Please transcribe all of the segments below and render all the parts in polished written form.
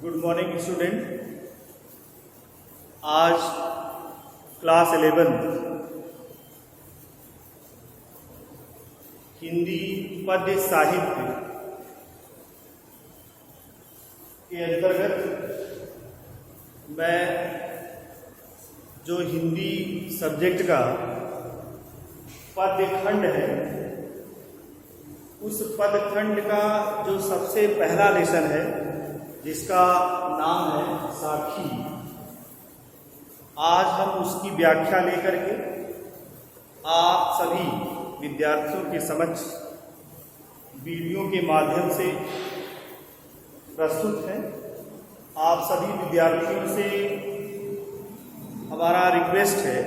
Good morning student. आज class 11 Hindi पद्य साहित्य के अंतर्गत मैं जो हिंदी सब्जेक्ट का पद्य खंड है उस पद्य खंड का जो सबसे पहला लेसन है जिसका नाम है साखी, आज हम उसकी व्याख्या लेकर के आप सभी विद्यार्थियों के समक्ष वीडियो के माध्यम से प्रस्तुत है। आप सभी विद्यार्थियों से हमारा रिक्वेस्ट है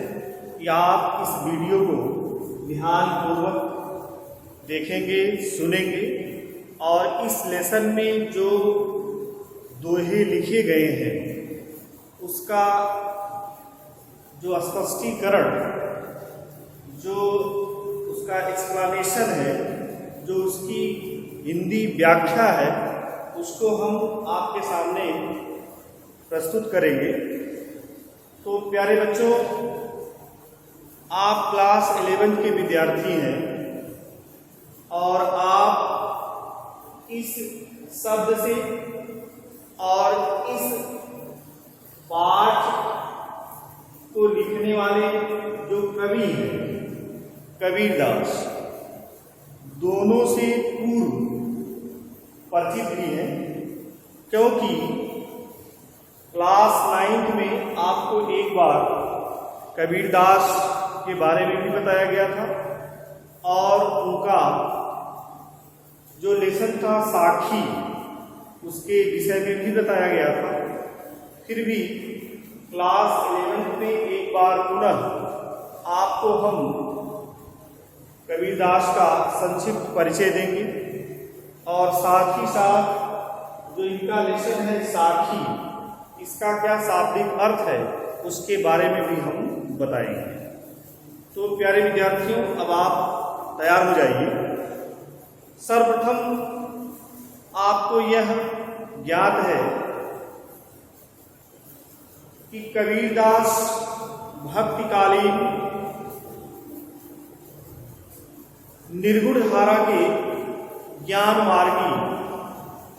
कि आप इस वीडियो को ध्यानपूर्वक देखेंगे, सुनेंगे और इस लेसन में जो दोहे लिखे गए हैं उसका जो स्पष्टीकरण, जो उसका एक्सप्लेनेशन है, जो उसकी हिंदी व्याख्या है, उसको हम आपके सामने प्रस्तुत करेंगे। तो प्यारे बच्चों, आप क्लास 11 के विद्यार्थी हैं और आप इस शब्द से और इस पाठ को लिखने वाले जो कवि हैं कबीरदास, दोनों से पूर्व परिचित भी हैं, क्योंकि क्लास 9 में आपको एक बार कबीरदास के बारे में भी बताया गया था और उनका जो लेसन था साखी उसके विषय में भी बताया गया था। फिर भी क्लास 11 में एक बार पुनः आपको हम कबीरदास का संक्षिप्त परिचय देंगे और साथ ही साथ जो इनका लेसन है साखी, इसका क्या शाब्दिक अर्थ है उसके बारे में भी हम बताएंगे। तो प्यारे विद्यार्थियों, अब आप तैयार हो जाइए। सर्वप्रथम आपको यह ज्ञात है कि कबीरदास भक्तिकालीन निर्गुण धारा के ज्ञान मार्गी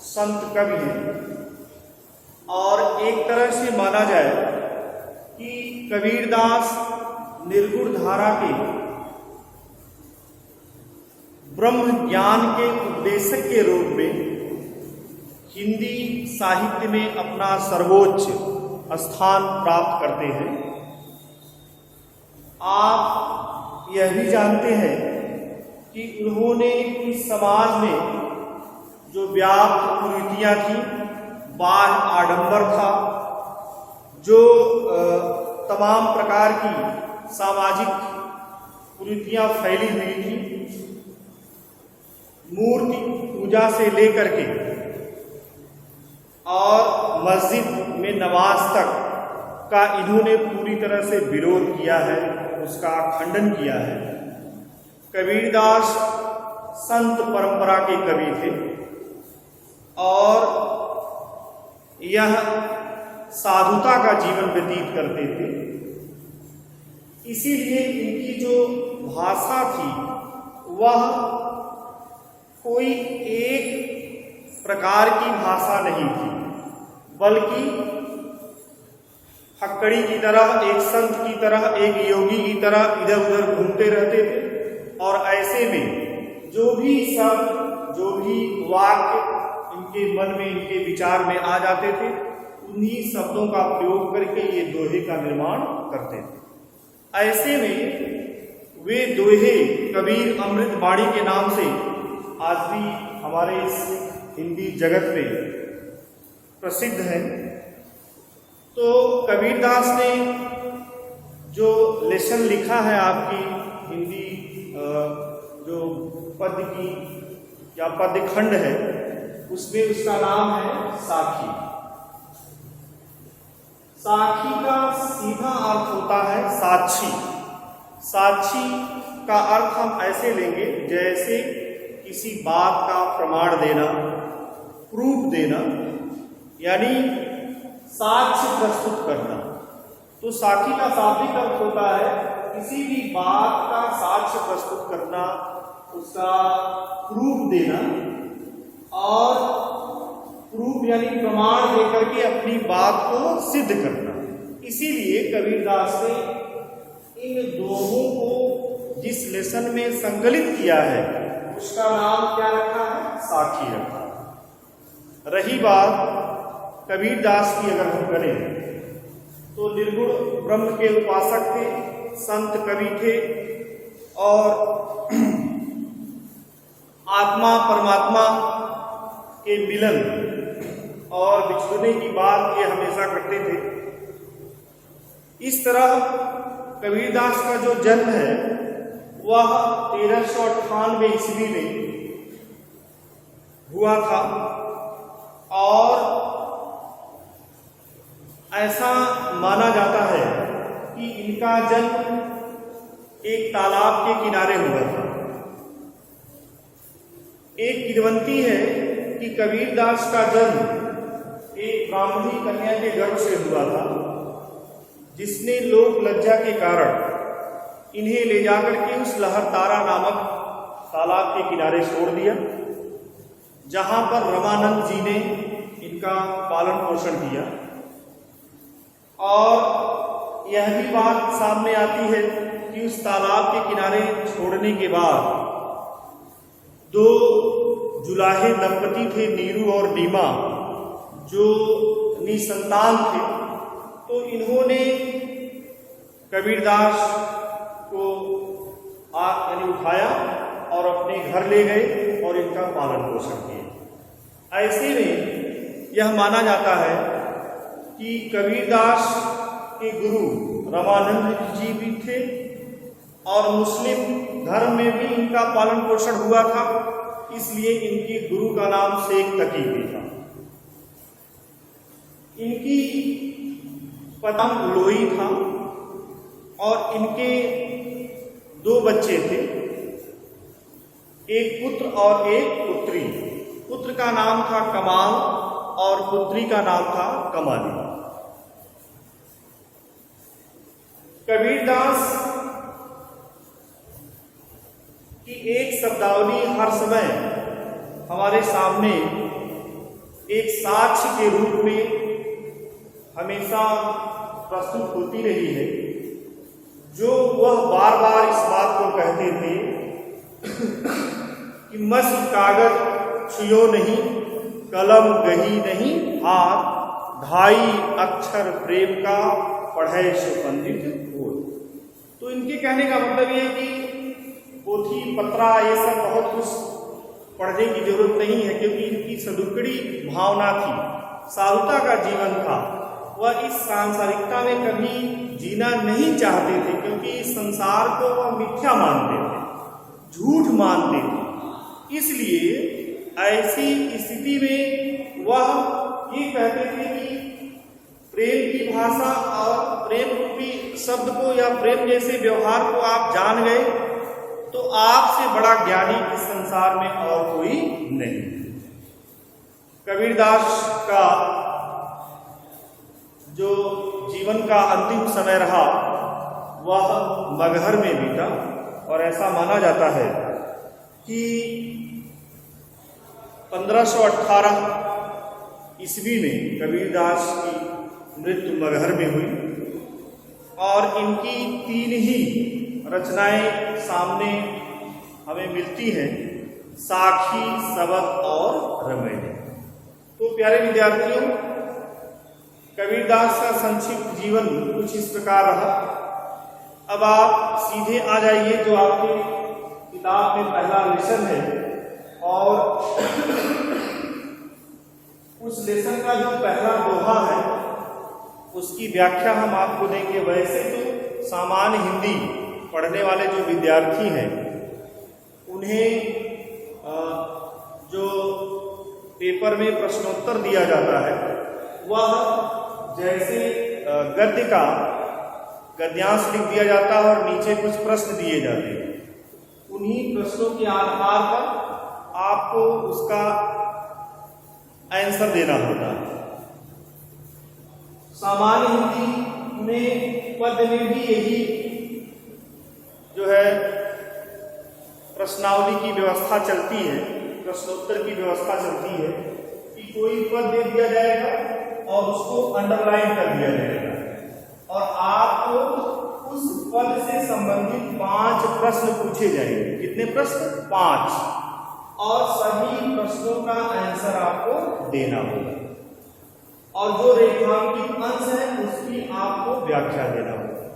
संत कवि हैं और एक तरह से माना जाए कि कबीरदास निर्गुण धारा के ब्रह्म ज्ञान के उपदेशक के रूप में हिंदी साहित्य में अपना सर्वोच्च स्थान प्राप्त करते हैं। आप यह भी जानते हैं कि उन्होंने इस समाज में जो व्याप्त कुरीतियां थी, बाह्य आडंबर था, जो तमाम प्रकार की सामाजिक कुरीतियां फैली हुई थी, मूर्ति पूजा से लेकर के और मस्जिद में नमाज तक का इन्होंने पूरी तरह से विरोध किया है, उसका खंडन किया है। कबीरदास संत परंपरा के कवि थे और यह साधुता का जीवन व्यतीत करते थे। इसीलिए इनकी जो भाषा थी वह कोई एक प्रकार की भाषा नहीं थी, बल्कि हक्कड़ी की तरह, एक संत की तरह, एक योगी की तरह इधर उधर घूमते रहते थे और ऐसे में जो भी शब्द, जो भी वाक्य इनके मन में, इनके विचार में आ जाते थे, उन्हीं शब्दों का प्रयोग करके ये दोहे का निर्माण करते थे। ऐसे में वे दोहे कबीर अमृत बाणी के नाम से आज भी हमारे इस हिंदी जगत में प्रसिद्ध है। तो कबीरदास ने जो लेसन लिखा है आपकी हिंदी जो पद्य की या पद्य खंड है उसमें उसका नाम है साखी। साखी का सीधा अर्थ होता है साक्षी। साक्षी का अर्थ हम ऐसे लेंगे जैसे किसी बात का प्रमाण देना, प्रूफ देना। यानी साक्ष्य प्रस्तुत करना। तो साखी का शाब्दिक अर्थ होता है किसी भी बात का साक्ष्य प्रस्तुत करना, उसका प्रूफ देना, और प्रूफ यानी प्रमाण देकर के अपनी बात को सिद्ध करना। इसीलिए कबीरदास ने इन दोनों को जिस लेसन में संकलित किया है उसका नाम क्या रखा है? साखी रखा। रही बात कबीरदास की अगर हम करें तो निर्गुण ब्रह्म के उपासक थे, संत कवि थे, और आत्मा परमात्मा के मिलन और बिछड़ने की बात ये हमेशा करते थे। इस तरह कबीरदास का जो जन्म है वह 1398 ईस्वी में हुआ था, और ऐसा माना जाता है कि इनका जन्म एक तालाब के किनारे हुआ था। एक किंवदंती है कि कबीरदास का जन्म एक ब्राह्मणी कन्या के गर्भ से हुआ था, जिसने लोक लज्जा के कारण इन्हें ले जाकर के उस लहरतारा नामक तालाब के किनारे छोड़ दिया, जहां पर रमानंद जी ने इनका पालन पोषण किया। और यह भी बात सामने आती है कि उस तालाब के किनारे छोड़ने के बाद दो जुलाहे दंपति थे, नीरू और नीमा, जो निसंतान थे। तो इन्होंने कबीरदास को यानी उठाया और अपने घर ले गए और इनका पालन पोषण किया। ऐसे में यह माना जाता है कि कबीरदास के गुरु रामानंद जी भी थे, और मुस्लिम धर्म में भी इनका पालन पोषण हुआ था, इसलिए इनके गुरु का नाम शेख तकी भी था। इनकी पता लोई था, और इनके दो बच्चे थे, एक पुत्र और एक पुत्री। पुत्र का नाम था कमाल और पुत्री का नाम था कमाली। कबीरदास की एक शब्दावली हर समय हमारे सामने एक साक्ष्य के रूप में हमेशा प्रस्तुत होती रही है, जो वह बार बार इस बात को कहते थे कि मस्त कागज छुयो नहीं, कलम गही नहीं हाथ, ढाई अक्षर प्रेम का पढ़े सो पंडित हो। तो इनके कहने का मतलब ये है कि पोथी पत्रा ये सब बहुत कुछ पढ़ने की जरूरत नहीं है, क्योंकि इनकी सदुकड़ी भावना थी, साधुता का जीवन था। वह इस सांसारिकता में कभी जीना नहीं चाहते थे, क्योंकि इस संसार को वह मिथ्या मानते थे, झूठ मानते थे। इसलिए ऐसी स्थिति में वह ये कहते थे कि प्रेम की भाषा और प्रेम रूपी शब्द को या प्रेम जैसे व्यवहार को आप जान गए तो आपसे बड़ा ज्ञानी इस संसार में और कोई नहीं। कबीरदास का जो जीवन का अंतिम समय रहा वह मगहर में बीता, और ऐसा माना जाता है कि 1518 ईस्वी में कबीरदास की मृत्यु मगहर में हुई, और इनकी 3 ही रचनाएं सामने हमें मिलती हैं, साखी, सबक और रमैनी। तो प्यारे विद्यार्थियों, कबीरदास का संक्षिप्त जीवन कुछ इस प्रकार रहा। अब आप सीधे आ जाइए जो आपके किताब में पहला लेसन है, और उस लेसन का जो पहला दोहा है उसकी व्याख्या हम आपको देंगे। वैसे तो सामान्य हिंदी पढ़ने वाले जो विद्यार्थी हैं उन्हें जो पेपर में प्रश्नोत्तर दिया जाता है वह जैसे गद्य का गद्यांश लिख दिया जाता है और नीचे कुछ प्रश्न दिए जाते हैं। उन्हीं प्रश्नों के आधार पर आपको उसका आंसर देना होता है। सामान्य हिंदी में पद में भी यही जो है प्रश्नावली की व्यवस्था चलती है, प्रश्नोत्तर की व्यवस्था चलती है कि कोई पद दे दिया जाएगा और उसको अंडरलाइन कर दिया जाएगा और आपको उस पद से संबंधित 5 प्रश्न पूछे जाएंगे। कितने प्रश्न? 5। और सभी प्रश्नों का आंसर आपको देना होगा और जो रेखांकित अंश है उसकी आपको व्याख्या देना होगा।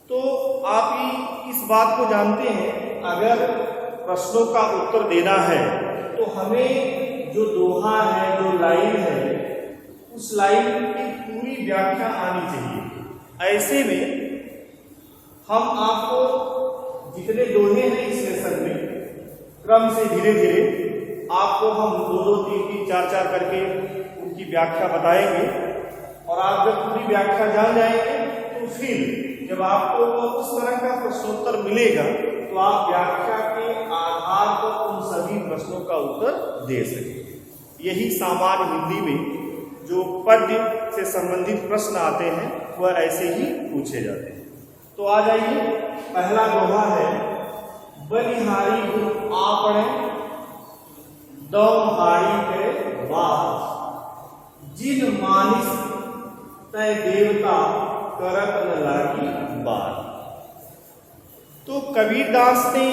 तो आप ही इस बात को जानते हैं, अगर प्रश्नों का उत्तर देना है तो हमें जो दोहा है, जो लाइन है, उस लाइन की पूरी व्याख्या आनी चाहिए। ऐसे में हम आपको जितने दोहे हैं इस लेसन में क्रम से धीरे धीरे आपको हम 2-2, 3-3, 4-4 करके उनकी व्याख्या बताएंगे और आप जब पूरी व्याख्या जान जाएंगे तो फिर जब आपको उस तरह का प्रश्नोत्तर मिलेगा तो आप व्याख्या के आधार पर उन सभी प्रश्नों का उत्तर दे सकेंगे। यही सामान्य हिंदी में जो पद्य से संबंधित प्रश्न आते हैं वह ऐसे ही पूछे जाते हैं। तो आ जाइए, पहला दोहा है, बलिहारी गुरु आपणे दौहारी के बात, जिन मानिस तय देवता करत न लागी बात। तो कबीरदास ने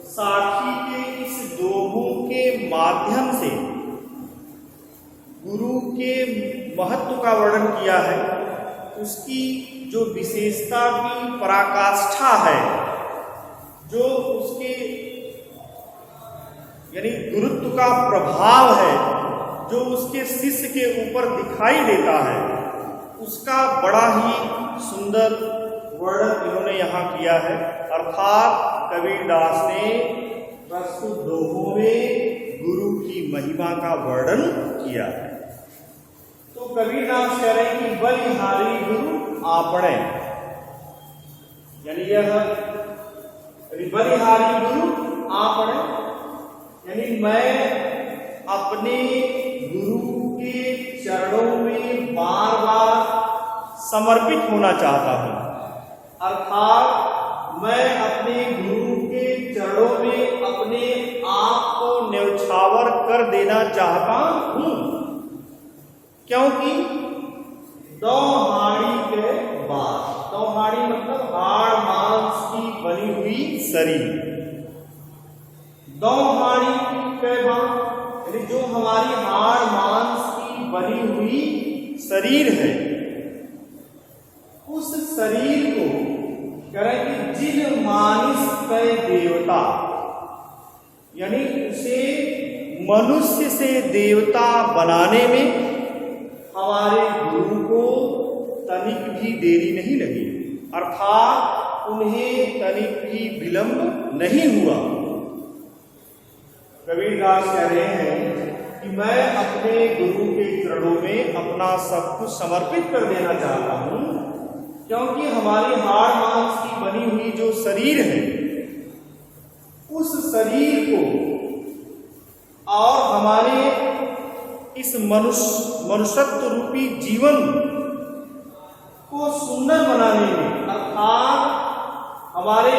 साखी के इस दोहों के माध्यम से गुरु के महत्व का वर्णन किया है, उसकी जो विशेषता की पराकाष्ठा है, जो उसके यानी गुरुत्व का प्रभाव है, जो उसके शिष्य के ऊपर दिखाई देता है, उसका बड़ा ही सुंदर वर्णन इन्होंने यहाँ किया है। अर्थात कबीरदास ने प्रस्तुत दोहों में गुरु की महिमा का वर्णन किया है। तो कबीरदास कह रहे हैं कि बलिहारी गुरु आपणे, यानी यह बलिहारी गुरु आपणे यानी मैं अपने गुरु के चरणों में बार बार समर्पित होना चाहता हूं। अर्थात मैं अपने गुरु के चरणों में अपने आप को न्यौछावर कर देना चाहता हूं, क्योंकि दौहाड़ी के बाद, दौहाड़ी मतलब हाड़ मांस की बनी हुई शरीर, दौहाड़ी के बाद यानी जो हमारी हाड़ मांस की बनी हुई शरीर है, उस शरीर को कह रहे कि जिन मानिस तय देवता, यानी उसे मनुष्य से देवता बनाने में हमारे गुरु को तनिक भी देरी नहीं लगी, अर्थात उन्हें तनिक भी विलंब नहीं हुआ। कबीरदास कह रहे हैं कि मैं अपने गुरु के चरणों में अपना सब कुछ समर्पित कर देना चाहता हूं, क्योंकि हमारी हाड़ मांस की बनी हुई जो शरीर है, उस शरीर को और हमारे इस मनुष्यत्व रूपी जीवन को सुंदर बनाने में, अर्थात हमारे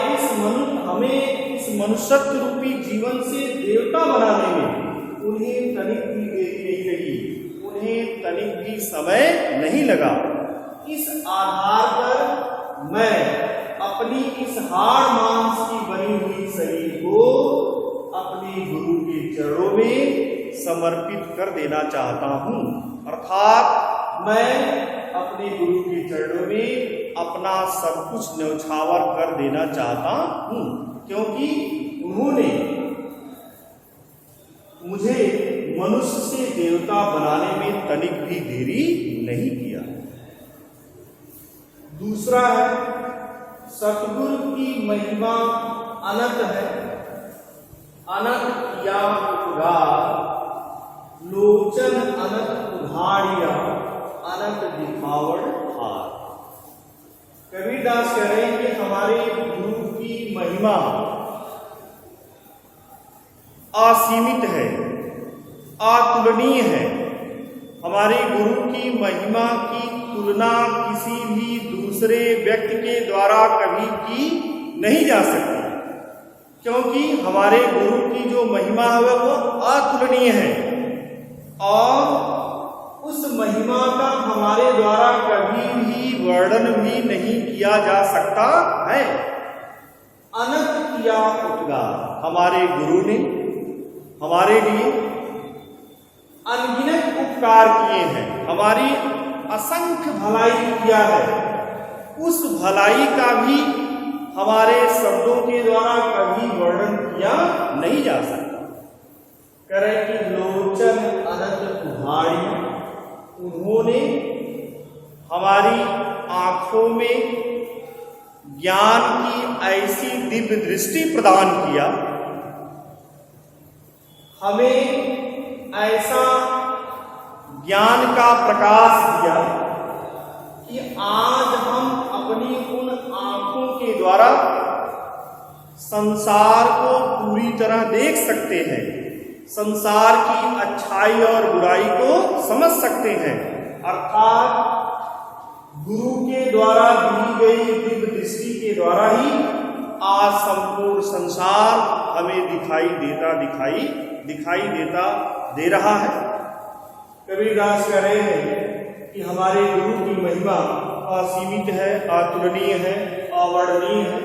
हमें इस मनुष्यत्व रूपी जीवन से देवता बनाने में उन्हें तनिक भी देरी नहीं लगी, उन्हें तनिक भी समय नहीं लगा। इस आधार पर मैं अपनी इस हाड़ मांस की बनी हुई शरीर को अपने गुरु के चरणों में समर्पित कर देना चाहता हूं। अर्थात मैं अपने गुरु के चरणों में अपना सब कुछ न्यौछावर कर देना चाहता हूं, क्योंकि उन्होंने मुझे मनुष्य से देवता बनाने में तनिक भी देरी नहीं किया। दूसरा है, सतगुरु की महिमा अनंत है, अनंत या उदार, लोचन अनंत उघाड़िया, अनंत दिखावड़ हार। कबीरदास कह रहे हैं कि हमारे गुरु की महिमा असीमित है, अतुलनीय है, हमारे गुरु की महिमा की तुलना किसी भी दूसरे व्यक्ति के द्वारा कभी की नहीं जा सकती, क्योंकि हमारे गुरु की जो महिमा है वो अतुलनीय है और उस महिमा का हमारे द्वारा कभी भी वर्णन भी नहीं किया जा सकता है। अनंत किया उपकार, हमारे गुरु ने हमारे लिए अनगिनत उपकार किए हैं, हमारी असंख्य भलाई किया है। उस भलाई का भी हमारे शब्दों के द्वारा कभी वर्णन किया नहीं जा सकता। करे कि लोचन अनंत कुहाड़ी, उन्होंने हमारी आंखों में ज्ञान की ऐसी दिव्य दृष्टि प्रदान किया, हमें ऐसा ज्ञान का प्रकाश दिया कि आज हम अपनी उन आंखों के द्वारा संसार को पूरी तरह देख सकते हैं, संसार की अच्छाई और बुराई को समझ सकते हैं। अर्थात गुरु के द्वारा दी गई दिव्य दृष्टि के द्वारा ही आज संपूर्ण संसार हमें दिखाई देता दे रहा है। कबीरदास कह रहे हैं कि हमारे गुरु की महिमा असीमित है, अतुलनीय है, अवर्णनीय है।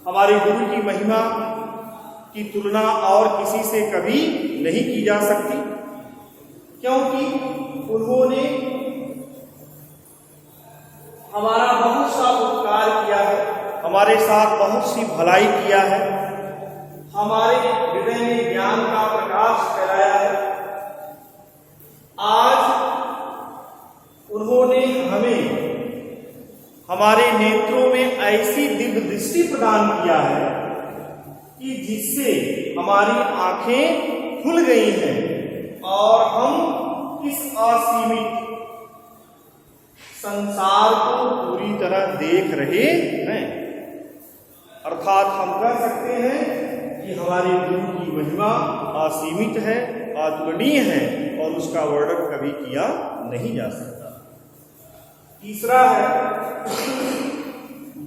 हमारे गुरु की महिमा की तुलना और किसी से कभी नहीं की जा सकती, क्योंकि उन्होंने हमारा बहुत सा उपकार किया है, हमारे साथ बहुत सी भलाई किया है, हमारे हृदय में ज्ञान का प्रकाश फैलाया है। आज उन्होंने हमें हमारे नेत्रों में ऐसी दिव्य दृष्टि प्रदान किया है कि जिससे हमारी आंखें खुल गई हैं और हम इस असीमित संसार को पूरी तरह देख रहे हैं। अर्थात हम कह सकते हैं कि हमारे गुरु की महिमा असीमित है, अतुलनीय है और उसका वर्णन कभी किया नहीं जा सकता। तीसरा है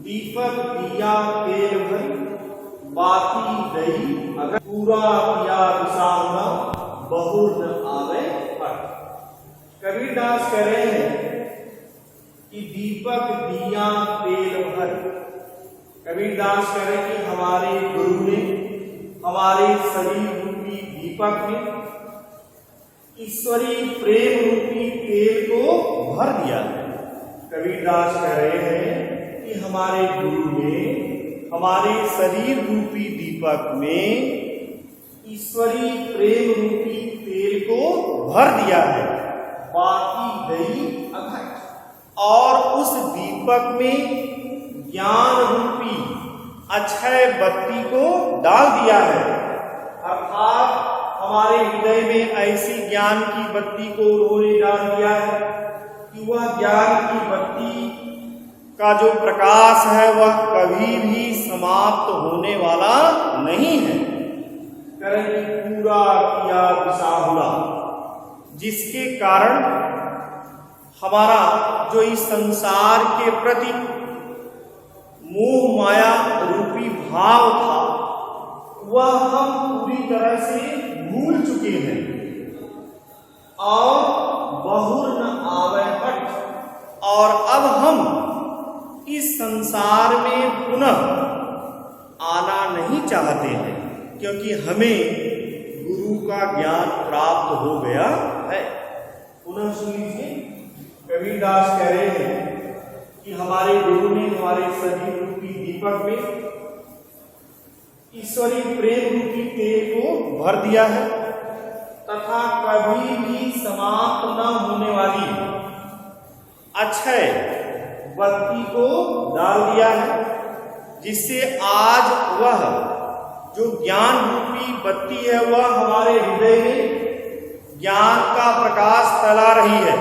दीपक दिया तेल भरी बाती दही, अगर पूरा किया विसावना बहुर न आवे पर। कबीरदास कह रहे हैं कि दीपक दिया तेल भर। कबीरदास कह रहे हैं कि हमारे गुरु ने हमारे शरीर रूपी दीपक में ईश्वरीय प्रेम रूपी तेल को भर दिया है। कबीरदास कह रहे हैं कि हमारे गुरु ने हमारे शरीर रूपी दीपक में ईश्वरीय प्रेम रूपी तेल को भर दिया है, बाकी दही अघट, और उस दीपक में ज्ञान रूपी अक्षय बत्ती को डाल दिया है। अर्थात हमारे हृदय में ऐसी ज्ञान की बत्ती को उन्होंने डाल दिया है कि वह ज्ञान की बत्ती का जो प्रकाश है वह कभी भी समाप्त होने वाला नहीं है। पूरा किया विसाहुला, जिसके कारण हमारा जो इस संसार के प्रति मोह माया रूपी भाव था वह हम पूरी तरह से भूल चुके हैं और बहुर न आवे हट, और अब हम इस संसार में पुनः आना नहीं चाहते हैं, क्योंकि हमें गुरु का ज्ञान प्राप्त हो गया है। पुनः सुन लीजिए, कबीरदास कह रहे हैं कि हमारे गुरु ने हमारे शरीर रूपी दीपक में ईश्वरीय प्रेम रूपी तेल को भर दिया है तथा कभी भी समाप्त न होने वाली अक्षय बत्ती को डाल दिया है, जिससे आज वह जो ज्ञान रूपी बत्ती है वह हमारे हृदय में ज्ञान का प्रकाश फैला रही है,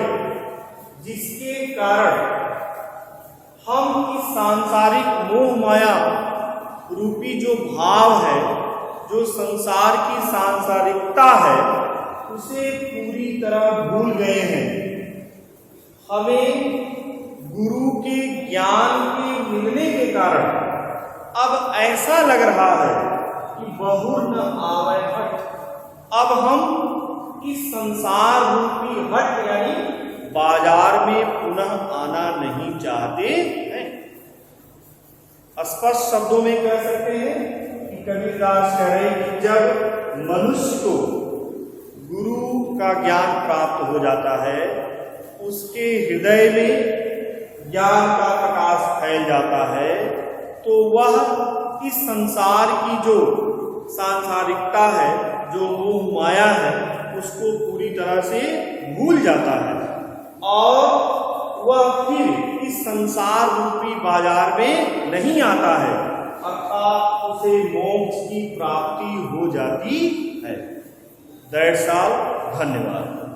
जिसके कारण हम इस सांसारिक मोह माया रूपी जो भाव है, जो संसार की सांसारिकता है, उसे पूरी तरह भूल गए हैं। हमें गुरु के ज्ञान के मिलने के कारण अब ऐसा लग रहा है कि बहुर न आवे हट। अब हम इस संसार रूपी हट यानी बाजार में पुनः आना नहीं चाहते हैं। स्पष्ट शब्दों में कह सकते हैं कि कबीरदास कह रहे हैं कि जब मनुष्य को गुरु का ज्ञान प्राप्त हो जाता है, उसके हृदय में ज्ञान का प्रकाश फैल जाता है, तो वह इस संसार की जो सांसारिकता है, जो मोह माया है, उसको पूरी तरह से भूल जाता है और वह फिर इस संसार रूपी बाजार में नहीं आता है, अर्थात उसे मोक्ष की प्राप्ति हो जाती है। That's all. धन्यवाद।